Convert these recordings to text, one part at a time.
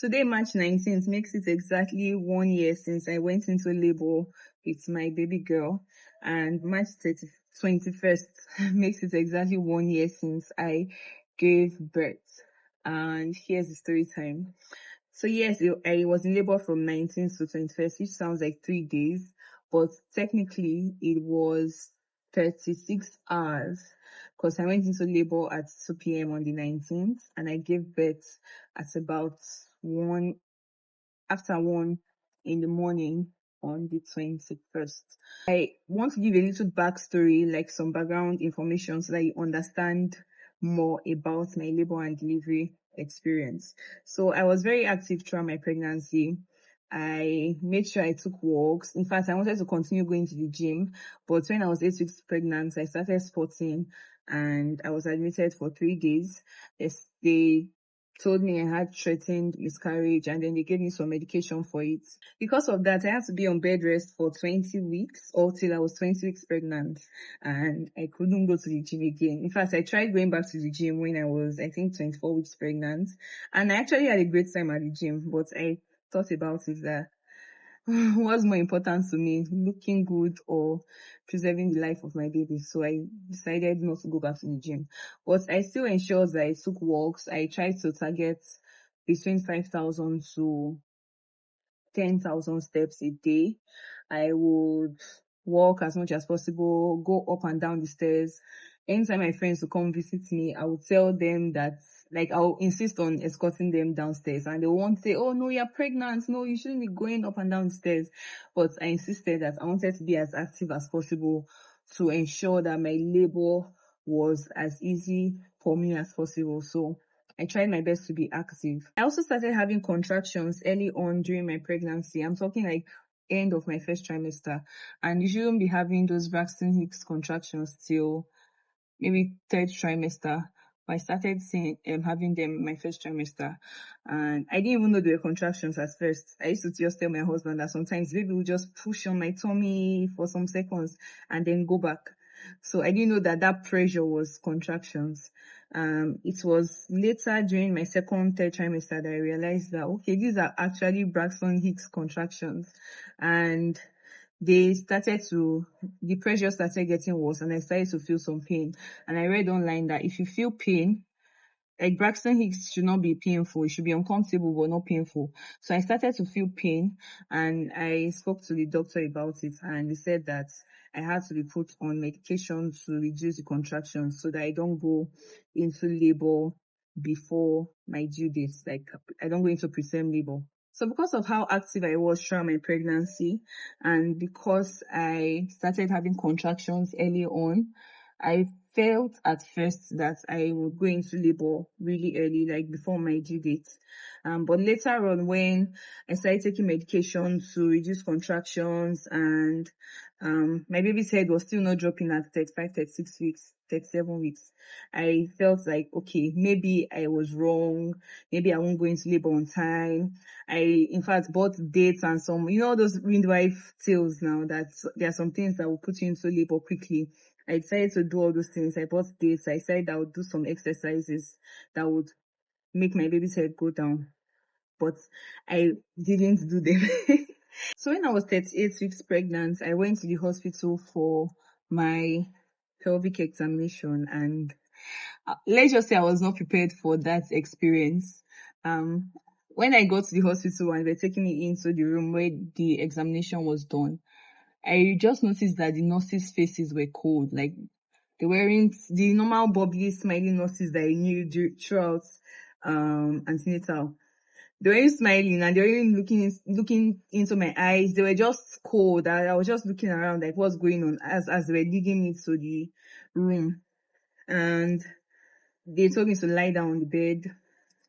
Today, March 19th, makes it exactly 1 year since I went into labor with my baby girl, and March 21st makes it exactly 1 year since I gave birth. And here's the story time. So yes, I was in labor from 19th to 21st, which sounds like 3 days, but technically it was 36 hours because I went into labor at 2 p.m. on the 19th and I gave birth at about 1 after 1 in the morning on the 21st. I want to give a little backstory, like some background information so that you understand more about my labor and delivery experience. So I was very active throughout my pregnancy. I made sure I took walks. In fact, I wanted to continue going to the gym, but when I was 8 weeks pregnant, I started sporting and I was admitted for 3 days. They told me I had threatened miscarriage and then they gave me some medication for it. Because of that, I had to be on bed rest for 20 weeks or till I was 20 weeks pregnant and I couldn't go to the gym again. In fact, I tried going back to the gym when I was, I think, 24 weeks pregnant and I actually had a great time at the gym, but I thought about it that what's more important to me, looking good or preserving the life of my baby? So I decided not to go back to the gym. But I still ensured that I took walks. I tried to target between 5,000 to 10,000 steps a day. I would walk as much as possible, go up and down the stairs. Anytime my friends would come visit me, I would tell them that, like, I'll insist on escorting them downstairs and they won't say, oh no, you're pregnant. No, you shouldn't be going up and down the stairs. But I insisted that I wanted to be as active as possible to ensure that my labor was as easy for me as possible. So I tried my best to be active. I also started having contractions early on during my pregnancy. I'm talking like end of my first trimester. And you shouldn't be having those Braxton Hicks contractions till maybe third trimester. But I started having them in my first trimester. And I didn't even know they were contractions at first. I used to just tell my husband that sometimes baby will just push on my tummy for some seconds and then go back. So I didn't know that pressure was contractions. It was later during my third trimester that I realized that, okay, these are actually Braxton Hicks contractions. And the pressure started getting worse and I started to feel some pain. And I read online that if you feel pain, like Braxton Hicks should not be painful. It should be uncomfortable but not painful. So I started to feel pain and I spoke to the doctor about it and they said that I had to be put on medication to reduce the contractions so that I don't go into labor before my due date. Like I don't go into preterm labor. So because of how active I was throughout my pregnancy and because I started having contractions early on, I felt at first that I would go into labor really early, like before my due date. But later on, when I started taking medication to reduce contractions and my baby's head was still not dropping at 35, 36 weeks, 37 weeks, I felt like, okay, maybe I was wrong. Maybe I won't go into labor on time. I, in fact, bought dates and some, those midwife tales now that there are some things that will put you into labor quickly. I decided to do all those things. I bought dates. I said I would do some exercises that would make my baby's head go down. But I didn't do them. So when I was 38 weeks pregnant, I went to the hospital for my pelvic examination and let's just say I was not prepared for that experience. When I got to the hospital and they were taking me into the room where the examination was done, I just noticed that the nurses' faces were cold. Like they weren't the normal bubbly, smiling nurses that I knew throughout antenatal. They weren't smiling and they weren't looking into my eyes. They were just cold. I was just looking around like what's going on as they were leading me to the room. And they told me to lie down on the bed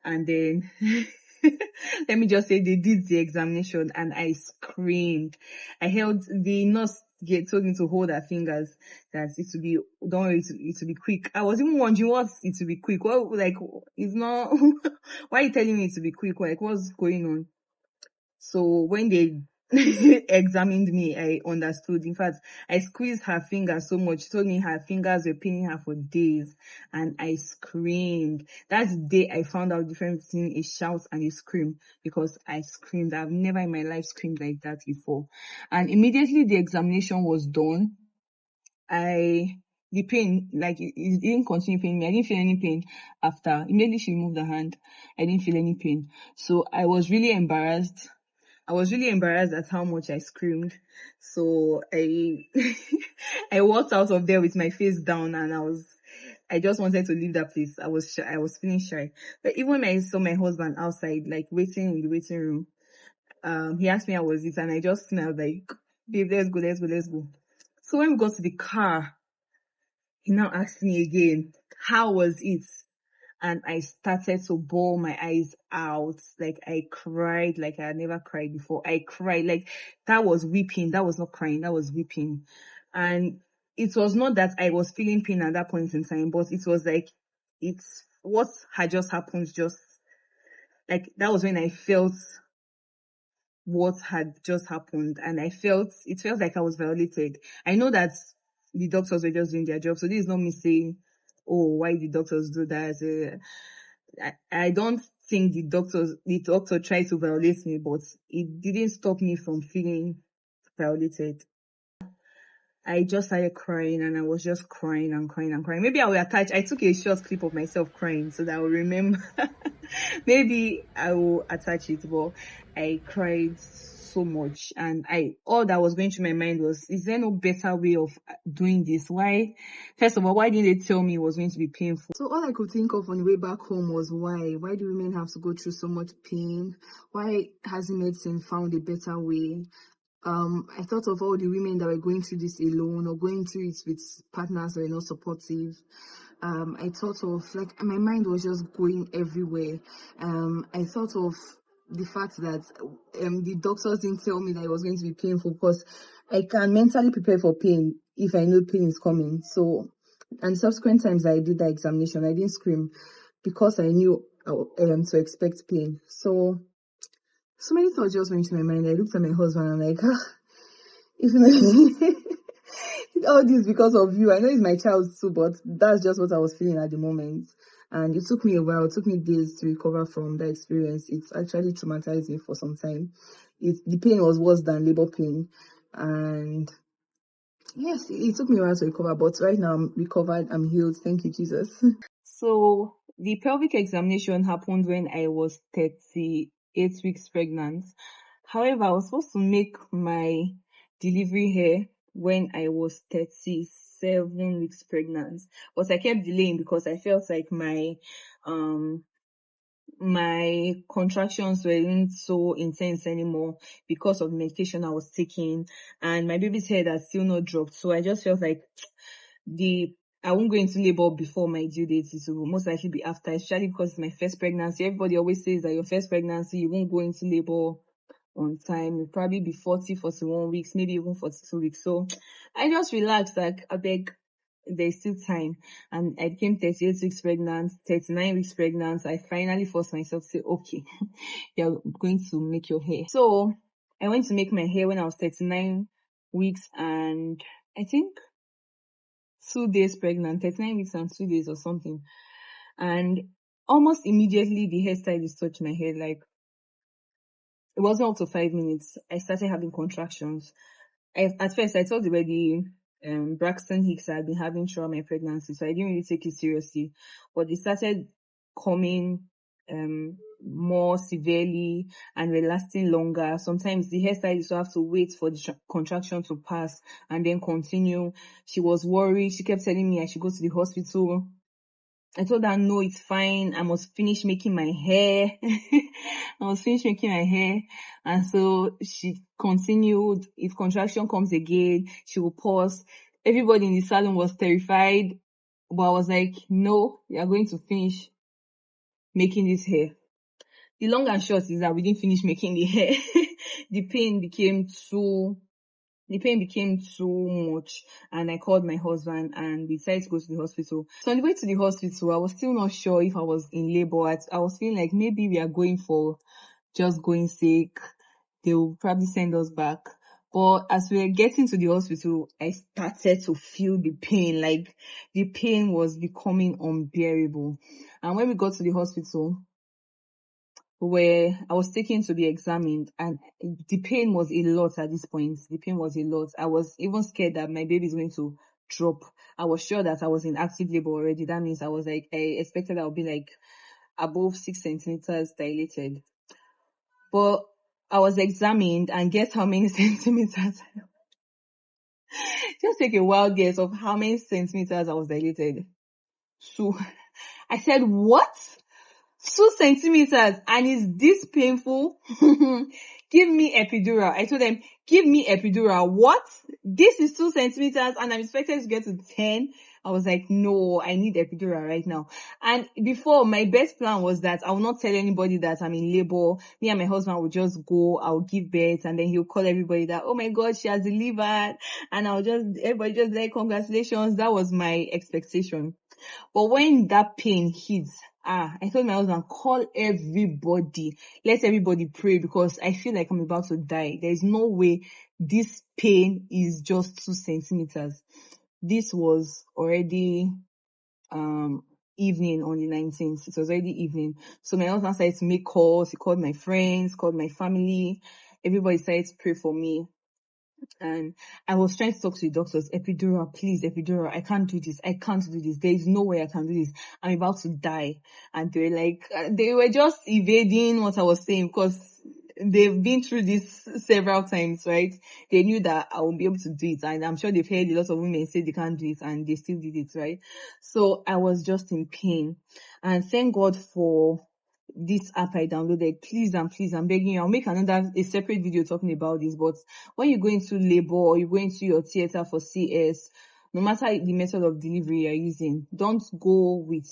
and then let me just say they did the examination and I screamed. The nurse told me to hold her fingers, that it will be, don't worry, it will be quick. I was even wondering what's it will be quick. Well, like, it's not, why are you telling me it will be quick? Like, what's going on? So when they examined me, I understood. In fact, I squeezed her fingers so much. She told me her fingers were paining her for days, and I screamed. That's the day I found out the difference between a shout and a scream, because I screamed. I've never in my life screamed like that before. And immediately the examination was done, the pain, like it didn't continue paining me. I didn't feel any pain after. Immediately she removed her hand, I didn't feel any pain. So I was really embarrassed. At how much I screamed. So I I walked out of there with my face down, and I just wanted to leave that place. I was shy. I was feeling shy. But even when I saw my husband outside, like waiting in the waiting room, he asked me how was it, and I just smiled like, babe, let's go. So when we got to the car, he now asked me again, how was it? And I started to bawl my eyes out. Like I cried like I had never cried before. I cried like that was weeping. That was not crying. That was weeping. And it was not that I was feeling pain at that point in time, but it was like it's what had just happened. Just like that was when I felt what had just happened, and it felt like I was violated. I know that the doctors were just doing their job, so this is not me saying, oh, why the doctors do that. I don't think the doctor tried to violate me, but it didn't stop me from feeling violated. I just started crying, and I was just crying and crying and crying. Maybe I will attach, I took a short clip of myself crying so that I will remember. Maybe I will attach it, but I cried so much, and all that was going through my mind was, is there no better way of doing this? Why, first of all, why didn't they tell me it was going to be painful? So all I could think of on the way back home was why do women have to go through so much pain? Why hasn't medicine found a better way? I thought of all the women that were going through this alone or going through it with partners that were not supportive. I thought of, like, my mind was just going everywhere. I thought of the fact that the doctors didn't tell me that it was going to be painful, because I can mentally prepare for pain if I know pain is coming. So, and subsequent times I did that examination, I didn't scream because I knew to expect pain. So many thoughts just went to my mind. I looked at my husband and I'm like, if all this because of you. I know it's my child too, but that's just what I was feeling at the moment. And it took me a while. It took me days to recover from that experience. It's actually traumatized me for some time. The pain was worse than labor pain. And yes, it took me a while to recover, but right now I'm recovered. I'm healed. Thank you, Jesus. So the pelvic examination happened when I was 38 weeks pregnant. However, I was supposed to make my delivery here when I was 37 weeks pregnant, but I kept delaying because I felt like my contractions weren't so intense anymore because of the medication I was taking, and my baby's head had still not dropped. So I just felt like I won't go into labor before my due date. It will most likely be after, especially because it's my first pregnancy. Everybody always says that your first pregnancy, you won't go into labor on time. It'll probably be 40, 41 weeks, maybe even 42 weeks. So I just relaxed, like, I beg, there's still time. And I became 38 weeks pregnant, 39 weeks pregnant. I finally forced myself to say, okay, you're going to make your hair. So I went to make my hair when I was 39 weeks, and I think 2 days pregnant, 39 weeks and 2 days or something. And almost immediately the hairstylist touched my head. Like, it wasn't up to 5 minutes, I started having contractions. At first I thought they were the Braxton Hicks I had been having throughout my pregnancy, so I didn't really take it seriously. But they started coming more severely and were lasting longer. Sometimes the hairstylist will have to wait for the contraction to pass and then continue. She was worried. She kept telling me I should go to the hospital. I told her, no, it's fine. I must finish making my hair. And so she continued. If contraction comes again, she will pause. Everybody in the salon was terrified. But I was like, no, we are going to finish making this hair. The long and short is that we didn't finish making the hair. The pain became too much, and I called my husband and we decided to go to the hospital. So on the way to the hospital, I was still not sure if I was in labor. I was feeling like maybe we are going for just going sake. they will probably send us back. But as we were getting to the hospital, I started to feel the pain. Like, the pain was becoming unbearable. And when we got to the hospital, where I was taken to be examined, and the pain was a lot at this point. The pain was a lot. I was even scared that my baby is going to drop. I was sure that I was in active labor already. That means I expected I would be like above 6 centimeters dilated. But I was examined, and guess how many centimeters? Just take a wild guess of how many centimeters I was dilated. So I said, what? 2 centimeters, and it's this painful? Give me epidural. I told them, give me epidural. What? This is 2 centimeters and I'm expected to get to 10. I was like, no, I need epidural right now. And before, my best plan was that I will not tell anybody that I'm in labor. Me and my husband will just go, I'll give birth, and then he'll call everybody that, oh my God, she has delivered. And everybody just like, congratulations. That was my expectation. But when that pain hits, I told my husband, call everybody. Let everybody pray, because I feel like I'm about to die. There is no way this pain is just 2 centimeters. This was already evening on the 19th. It was already evening. So my husband started to make calls. He called my friends, called my family. Everybody started to pray for me. And I was trying to talk to the doctors, epidural, please, epidural. I can't do this. I can't do this. There is no way I can do this. I'm about to die. And they were like, they were just evading what I was saying, because they've been through this several times, right? They knew that I won't be able to do it. And I'm sure they've heard a lot of women say they can't do it, and they still did it, right? So I was just in pain. And thank God for this app I downloaded. Please, I'm begging you, I'll make a separate video talking about this. But when you go into labor or you go into your theater for CS, no matter the method of delivery you're using, don't go with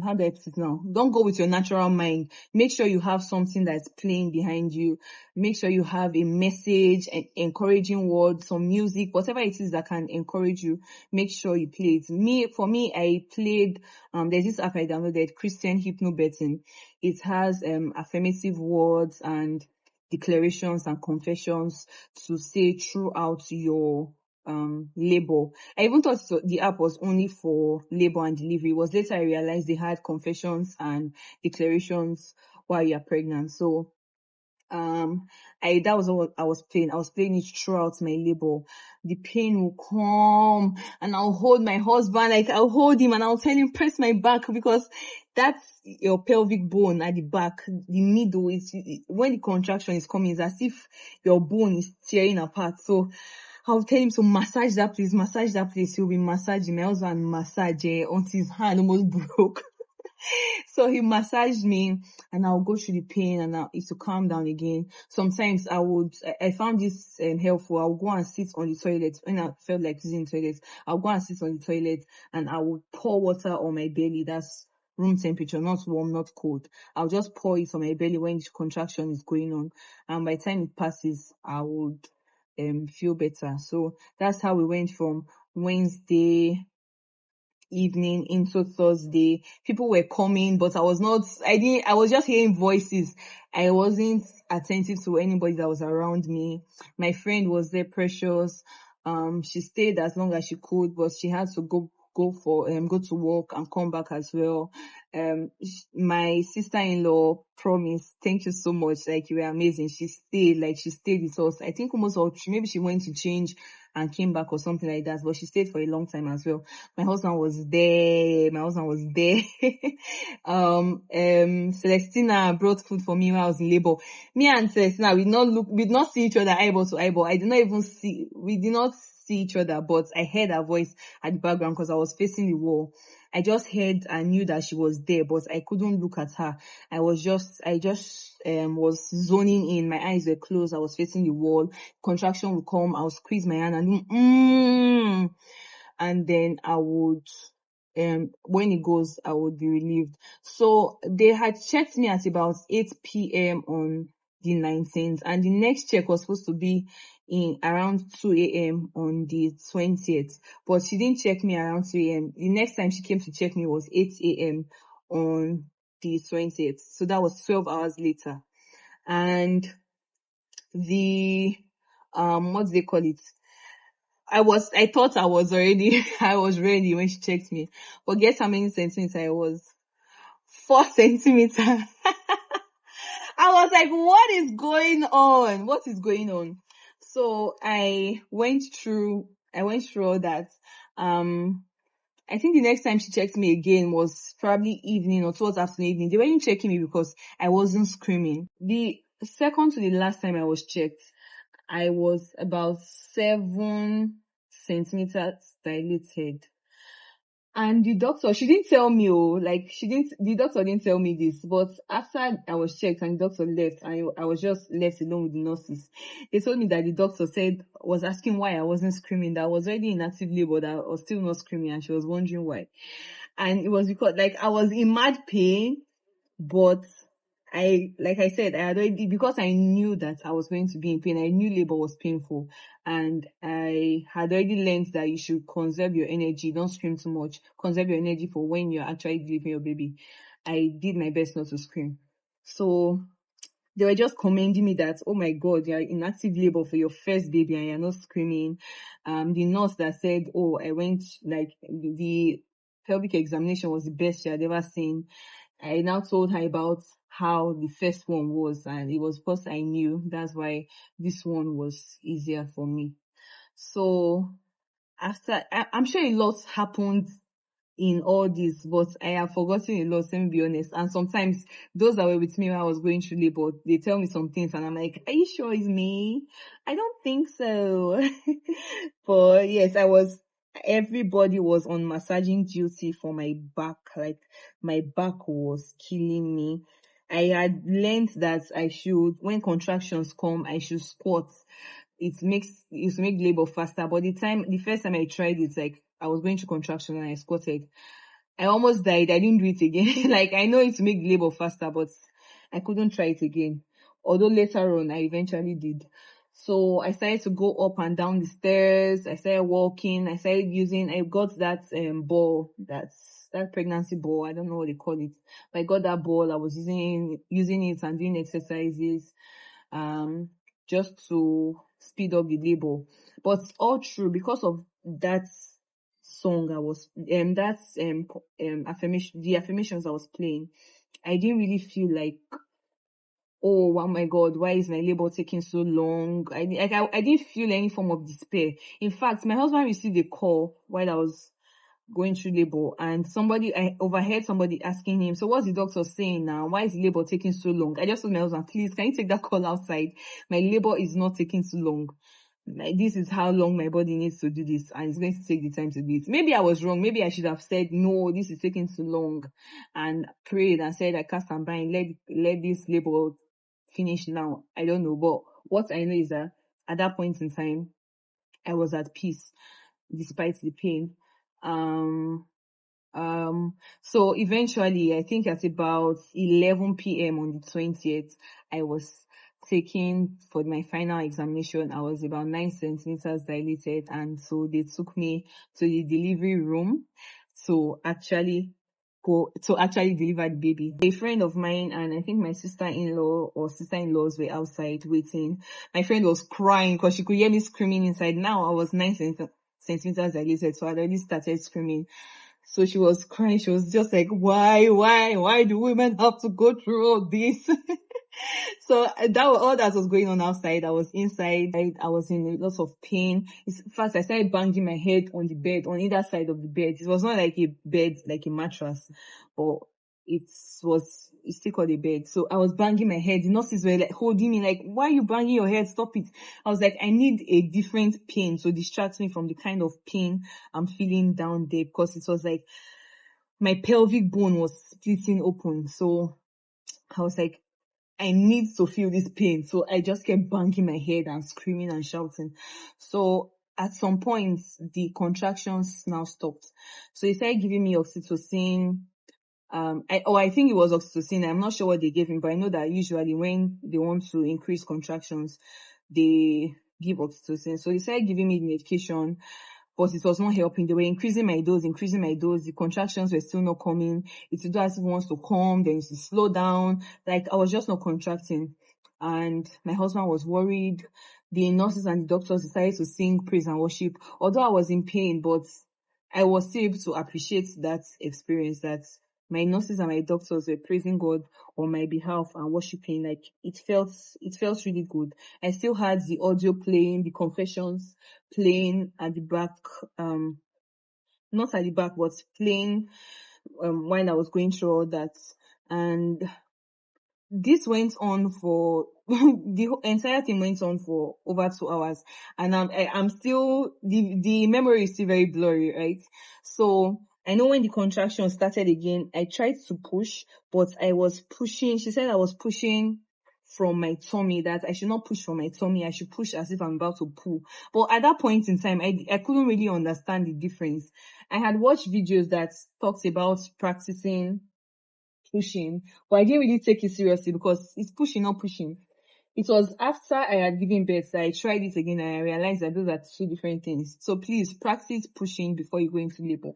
how do I put it now? Don't go with your natural mind. Make sure you have something that's playing behind you. Make sure you have a message, an encouraging word, some music, whatever it is that can encourage you. Make sure you play it. For me, I played, there's this app I downloaded, Christian Hypnobirthing. It has affirmative words and declarations and confessions to say throughout your labor. I even thought the app was only for labor and delivery. It was later I realized they had confessions and declarations while you're pregnant. So that was what I was playing. I was playing it throughout my labor. The pain will come, and I'll hold my husband, like I'll hold him and I'll tell him, press my back, because that's your pelvic bone at the back. The middle is, when the contraction is coming, it's as if your bone is tearing apart. So I'll tell him to massage that place. He'll be massaging. My husband massage until his hand almost broke. So he massaged me, and I'll go through the pain, and it will calm down again. Sometimes I found this helpful. I'll go and sit on the toilet when I felt like using the toilet. I'll go and sit on the toilet, and I would pour water on my belly. That's room temperature, not warm, not cold. I'll just pour it on my belly when the contraction is going on, and by the time it passes, I would feel better. So that's how we went from Wednesday evening into Thursday. People were coming, but I was just hearing voices. I wasn't attentive to anybody that was around me. My friend was there, Precious. She stayed as long as she could, but she had to go to work and come back as well. My sister-in-law, Promise, thank you so much. Like, you were amazing. She stayed with us. I think almost maybe she went to change and came back or something like that, but she stayed for a long time as well. My husband was there. Celestina brought food for me when I was in labor. Me and Celestina, we did not see each other eyeball to eyeball. We did not see each other, but I heard her voice at the background because I was facing the wall. I just heard and knew that she was there, but I couldn't look at her. I just was zoning in. My eyes were closed. I was facing the wall. Contraction would come. I would squeeze my hand and then I would, when it goes, I would be relieved. So they had checked me at about 8 p.m. on the 19th, and the next check was supposed to be in around 2 a.m. on the 20th, but she didn't check me around 2 a.m. The next time she came to check me was 8 a.m. on the 20th. So that was 12 hours later. And the what do they call it? I thought I was already I was ready when she checked me. But guess how many centimeters I was? 4 centimeters. I was like, what is going on? What is going on? So I went through all that. I think the next time she checked me again was probably evening or towards afternoon evening. They weren't checking me because I wasn't screaming. The second to the last time I was checked, I was about 7 centimeters dilated. And the doctor, she didn't tell me, the doctor didn't tell me this, but after I was checked and the doctor left, I was just left alone with the nurses. They told me that the doctor was asking why I wasn't screaming, that I was already in active labor, that I was still not screaming, and she was wondering why. And it was because, I was in mad pain, but like I said, I had already, because I knew that I was going to be in pain, I knew labor was painful, and I had already learned that you should conserve your energy, don't scream too much, conserve your energy for when you're actually delivering your baby. I did my best not to scream. So they were just commending me that, oh my God, you're in active labor for your first baby and you're not screaming. The nurse that said, oh, the pelvic examination was the best she had ever seen. I now told her about how the first one was, and it was because I knew that's why this one was easier for me. So I'm sure a lot happened in all this, but I have forgotten a lot, let me be honest. And sometimes those that were with me when I was going through labor, they tell me some things and I'm like, are you sure it's me? I don't think so. But yes, everybody was on massaging duty for my back. Like, my back was killing me. I had learned that when contractions come, I should squat. It makes labor faster. But the first time I tried it, like, I was going through contraction and I squatted. I almost died. I didn't do it again. Like, I know it to make labor faster, but I couldn't try it again. Although later on, I eventually did. So I started to go up and down the stairs. I started walking. I got that ball, that pregnancy ball. I don't know what they call it. But I got that ball. I was using it and doing exercises, just to speed up the labor. But all true, because of that song the affirmations I was playing, I didn't really feel like, oh my God, why is my labor taking so long? I didn't feel any form of despair. In fact, my husband received a call while I was going through labor, and I overheard somebody asking him, so what's the doctor saying now? Why is labor taking so long? I just told my husband, please, can you take that call outside? My labor is not taking too long. Like, this is how long my body needs to do this, and it's going to take the time to do it. Maybe I was wrong. Maybe I should have said, no, this is taking too long, and prayed and said, I can't stand by and let this labor finish now. I don't know. But what I know is that at that point in time, I was at peace despite the pain. So eventually, I think at about 11 p.m. on the 20th, I was taken for my final examination. I was about 9 centimeters dilated, and so they took me to the delivery room to actually deliver the baby. A friend of mine and I think my sister-in-law or sister-in-laws were outside waiting. My friend was crying because she could hear me screaming inside. Now I was 9 centimeters dilated, so I already started screaming. So she was crying. She was just like, why do women have to go through all this? So all that was going on outside. I was inside. I was in a lot of pain. In fact, I started banging my head on the bed, on either side of the bed. It was not like a bed, like a mattress, but it's still called a bed. So I was banging my head. The nurses were like holding me, like, why are you banging your head? Stop it. I was like, I need a different pain to distract me from the kind of pain I'm feeling down there, because it was like my pelvic bone was splitting open. So I was like, I need to feel this pain. So I just kept banging my head and screaming and shouting. So at some point, the contractions now stopped. So they started giving me oxytocin. I think it was oxytocin. I'm not sure what they gave me, but I know that usually when they want to increase contractions, they give oxytocin. So they started giving me the medication. but it was not helping. They were increasing my dose. The contractions were still not coming. It would do as if it wants to come, then it would slow down. Like, I was just not contracting. And my husband was worried. The nurses and the doctors decided to sing praise and worship. Although I was in pain, but I was still able to appreciate that experience, that my nurses and my doctors were praising God on my behalf and worshiping. Like, it felt really good. I still had the audio playing, the confessions playing at the back, not at the back, but playing when I was going through all that. And this went on for the entire thing went on for over 2 hours, and I'm still, the memory is still very blurry, right? So I know when the contraction started again, I tried to push, but I was pushing. She said I was pushing from my tummy, that I should not push from my tummy. I should push as if I'm about to pull. But at that point in time, I couldn't really understand the difference. I had watched videos that talked about practicing pushing, but I didn't really take it seriously because it's pushing, not pushing. It was after I had given birth that I tried it again and I realized that those are two different things. So please practice pushing before you go into labor.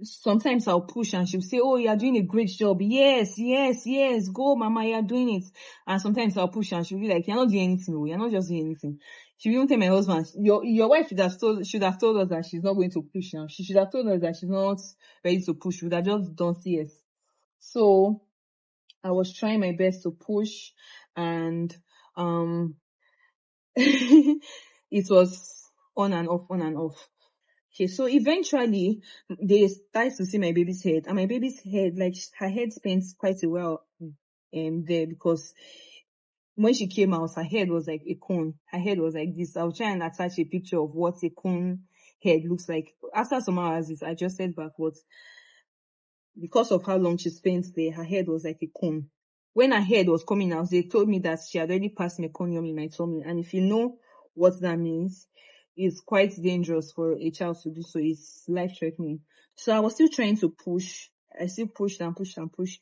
Sometimes I'll push and she'll say, oh, you're doing a great job. Yes, go, mama, you're doing it. And sometimes I'll push and she'll be like, you're not doing anything. Oh, you're not just doing anything. She will even tell my husband, your wife should have told us that she's not going to push now. She should have told us that she's not ready to push. We would have just done CS. So I was trying my best to push, and it was on and off. Okay, so eventually they started to see my baby's head, and my baby's head, like, her head spent quite a while there, because when she came out, her head was like a cone. Her head was like this. I'll try and attach a picture of what a cone head looks like. After some hours, I adjusted backwards. Because of how long she spent there, her head was like a cone. When her head was coming out, they told me that she had already passed meconium in my tummy. And if you know what that means, it's quite dangerous for a child to do so. It's life-threatening. So I was still trying to push. I still pushed and pushed and pushed.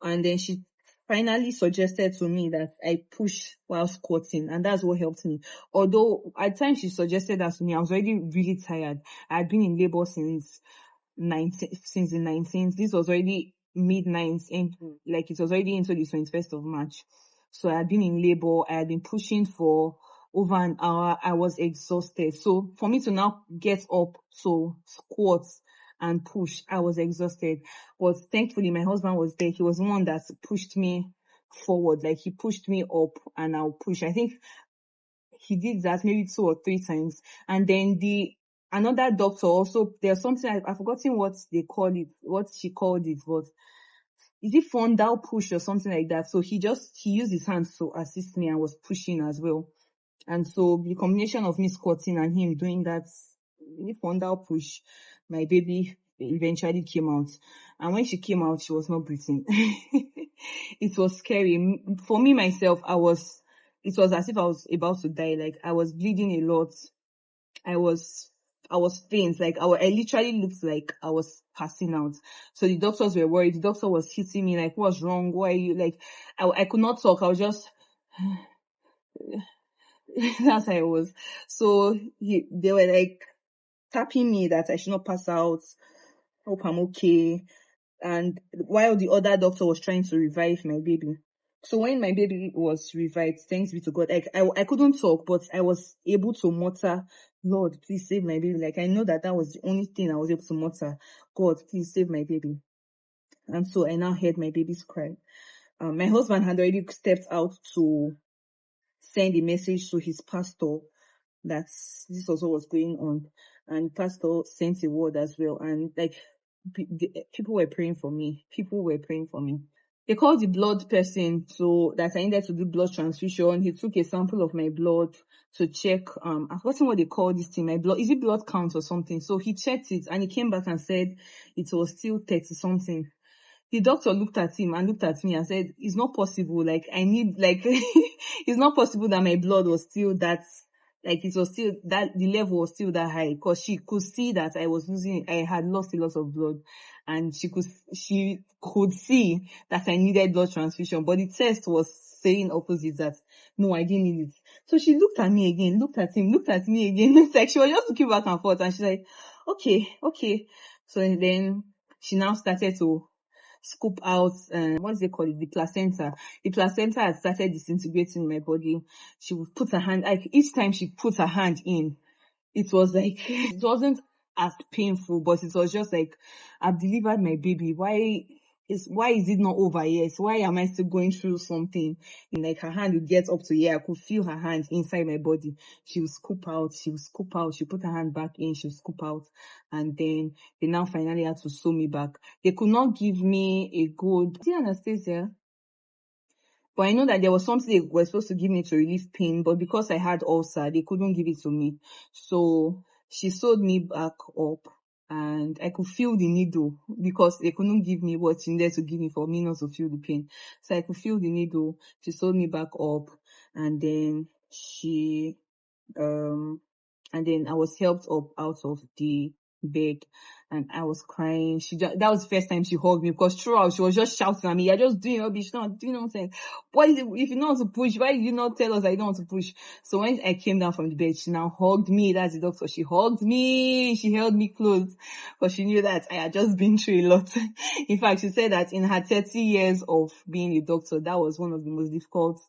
And then she finally suggested to me that I push while squatting, and that's what helped me. Although at times she suggested that to me, I was already really tired. I had been in labor since the 19th. This was already mid-9th, and like, it was already into the 21st of March. So I had been in labor. I had been pushing for over an hour. I was exhausted. So for me to now get up to squat and push, I was exhausted. But thankfully, my husband was there. He was the one that pushed me forward. Like, he pushed me up and I'll push. I think he did that maybe 2 or 3 times. And then another doctor also, there's something, I've forgotten what they call it, what she called it, but is it fundal push or something like that? So he used his hands to assist me and was pushing as well. And so the combination of me squatting and him doing that fundal push, my baby eventually came out. And when she came out, she was not breathing. It was scary. For me, myself, it was as if I was about to die. Like, I was bleeding a lot. I was faint. Like, I literally looked like I was passing out. So the doctors were worried. The doctor was hitting me like, what's wrong? Why are you, like, I could not talk. I was just, that's how it was. So they were like tapping me that I should not pass out. Hope I'm okay. And while the other doctor was trying to revive my baby. So when my baby was revived, thanks be to God, I couldn't talk, but I was able to mutter, Lord, please save my baby. Like, I know that was the only thing I was able to mutter. God, please save my baby. And so I now heard my baby's cry. My husband had already stepped out to send a message to his pastor that this was what was going on. And pastor sent a word as well. And like, people were praying for me. They called the blood person that I needed to do blood transfusion. He took a sample of my blood to check, I've forgotten what they call this thing, my blood, is it blood count or something? So he checked it and he came back and said it was still 30 something. The doctor looked at him and looked at me and said, it's not possible. Like, it's not possible that my blood was still that, like, it was still that, the level was still that high, because she could see that I had lost a lot of blood, and she could see that I needed blood transfusion, but the test was saying opposite, that no, I didn't need it. So she looked at me again, looked at him, looked at me again. It's like she was just looking back and forth, and she's like, okay. So then she now started to scoop out, what's it called? The placenta. The placenta had started disintegrating in my body. She would put her hand, like each time she put her hand in, it was like, it wasn't as painful, but it was just like, I've delivered my baby. Why is it not over yet? Why am I still going through something? And like her hand would get up to here. I could feel her hand inside my body. She would scoop out, she put her hand back in, she would scoop out. And then they now finally had to sew me back. They could not give me a good anesthesia. But I know that there was something they were supposed to give me to relieve pain, but because I had ulcer, they couldn't give it to me. So she sewed me back up, and I could feel the needle because they couldn't give me what's in there to give me for me not to feel the pain. So I could feel the needle. She sewed me back up, and then and then I was helped up out of the bed, and I was crying. That was the first time she hugged me, because throughout she was just shouting at me, "You're just doing rubbish, not doing nonsense. What is it? If you know how to push, why did you not tell us I don't want to push?" So when I came down from the bed, she now hugged me. That's the doctor. She hugged me. She held me close, because she knew that I had just been through a lot. In fact, she said that in her 30 years of being a doctor, that was one of the most difficult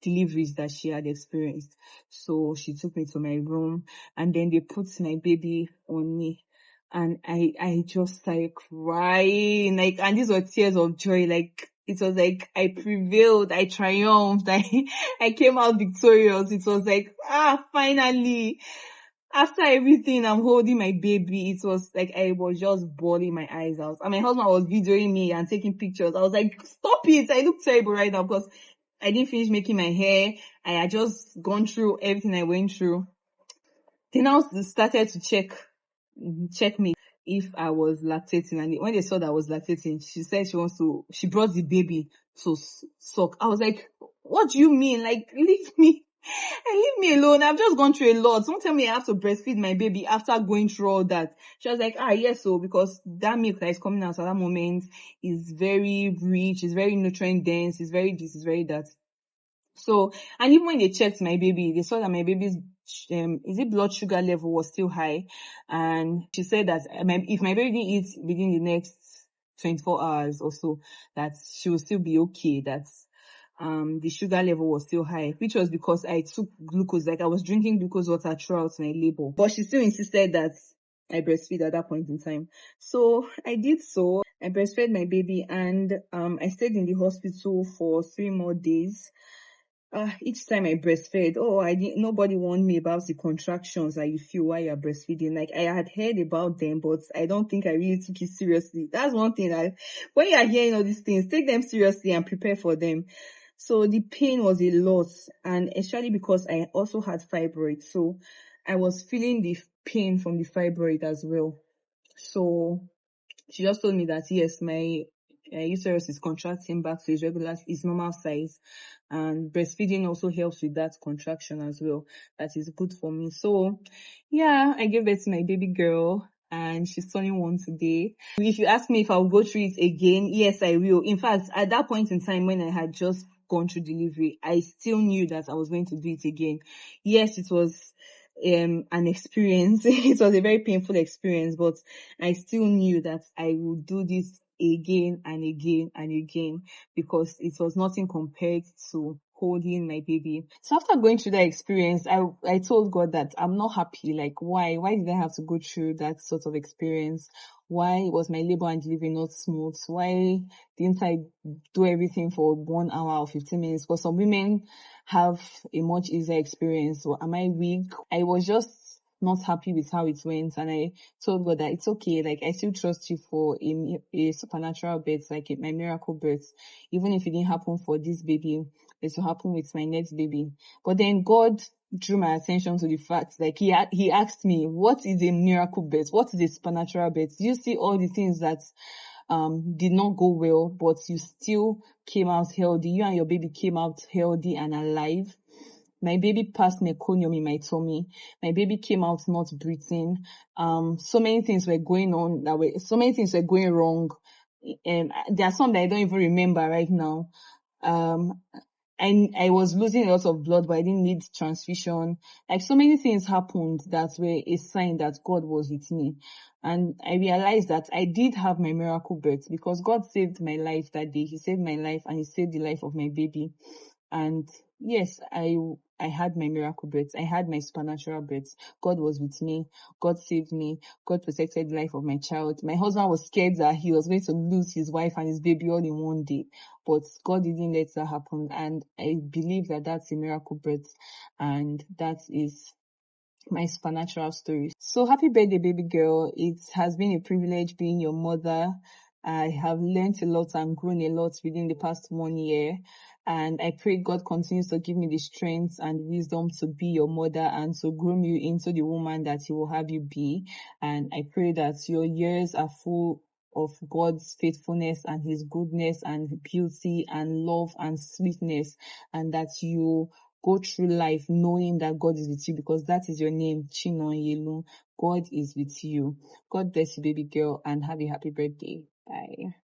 deliveries that she had experienced. So she took me to my room, and then they put my baby on me, and I just started crying, like, and these were tears of joy. Like, it was like I prevailed, I triumphed, I came out victorious. It was like, finally, after everything, I'm holding my baby. It was like I was just bawling my eyes out, and my husband was videoing me and taking pictures. I was like, stop it, I look terrible right now, because I didn't finish making my hair. I had just gone through everything I went through. They now started to check me if I was lactating. And when they saw that I was lactating, she said she brought the baby to suck. I was like, what do you mean? Like, leave me alone. I've just gone through a lot. Don't tell me I have to breastfeed my baby after going through all that. She was like, yes, so because that milk that is coming out at that moment is very rich, it's very nutrient dense, it's very this, it's very that. So, and even when they checked my baby, they saw that my baby's blood sugar level was still high, and she said that if my baby didn't eat within the next 24 hours or so, that she will still be okay. That the sugar level was still high, which was because I took glucose, like I was drinking glucose water throughout my labor. But she still insisted that I breastfeed at that point in time. So I did so. I breastfed my baby, and I stayed in the hospital for 3 more days. Each time I breastfed, nobody warned me about the contractions that you feel while you're breastfeeding. Like, I had heard about them, but I don't think I really took it seriously. That's one thing that when you are hearing all these things, take them seriously and prepare for them. So the pain was a lot, and especially because I also had fibroids. So I was feeling the pain from the fibroid as well. So she just told me that yes, my uterus is contracting back to its normal size, and breastfeeding also helps with that contraction as well. That is good for me. So yeah, I gave birth to my baby girl, and she's turning 1 today. If you ask me if I'll go through it again, yes, I will. In fact, at that point in time when I had just gone through delivery, I still knew that I was going to do it again. Yes, it was an experience. It was a very painful experience, but I still knew that I would do this again and again and again, because it was nothing compared to holding my baby. So after going through that experience, I told God that I'm not happy. Like, why did I have to go through that sort of experience? Why was my labor and delivery not smooth? Why didn't I do everything for 1 hour or 15 minutes? Because some women have a much easier experience. So am I weak? I was just not happy with how it went, and I told God that it's okay. Like, I still trust you for a supernatural birth, like my miracle birth. Even if it didn't happen for this baby, it will happen with my next baby. But then God drew my attention to the fact, like he asked me, what is a miracle birth? What is a supernatural birth? You see all the things that did not go well, but you still came out healthy. You and your baby came out healthy and alive. My baby passed meconium in my tummy. My baby came out not breathing. So many things were going on so many things were going wrong. There are some that I don't even remember right now. I was losing a lot of blood, but I didn't need transfusion. Like, so many things happened that were a sign that God was with me. And I realized that I did have my miracle birth because God saved my life that day. He saved my life and he saved the life of my baby. And yes, I had my miracle birth. I had my supernatural birth. God was with me. God saved me. God protected the life of my child. My husband was scared that he was going to lose his wife and his baby all in one day, but God didn't let that happen. And I believe that that's a miracle birth, and that is my supernatural story. So happy birthday, baby girl. It has been a privilege being your mother. I have learned a lot and grown a lot within the past 1 year. And I pray God continues to give me the strength and wisdom to be your mother and to groom you into the woman that He will have you be. And I pray that your years are full of God's faithfulness and His goodness and beauty and love and sweetness, and that you go through life knowing that God is with you, because that is your name, Chinonyelu. God is with you. God bless you, baby girl, and have a happy birthday. Bye.